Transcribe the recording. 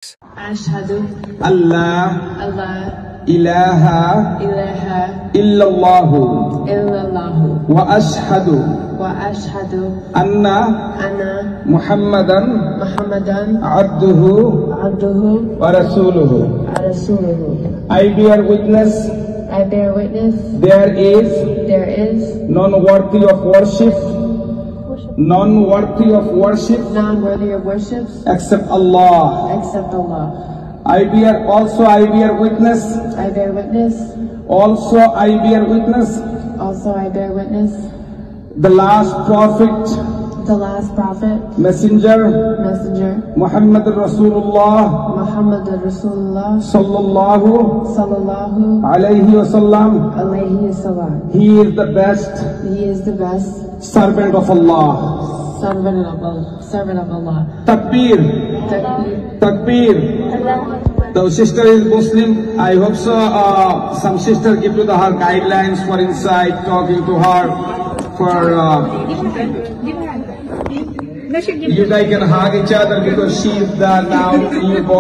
Ashhadu Allah Allah ilaha ilaha illallahu illallahu wa ashhadu anna Muhammadan Muhammadan abduhu abduhu wa rasuluhu. I bear witness there is none worthy of worship non-worthy of worship except Allah. I bear witness the last prophet messenger Muhammad Rasulullah sallallahu alayhi wasallam. He is the best servant of Allah. Takbir. The sister is Muslim. I hope so. Some sister give to her guidelines for inside, talking to her for. You guys can hug each other because she is the now newborn.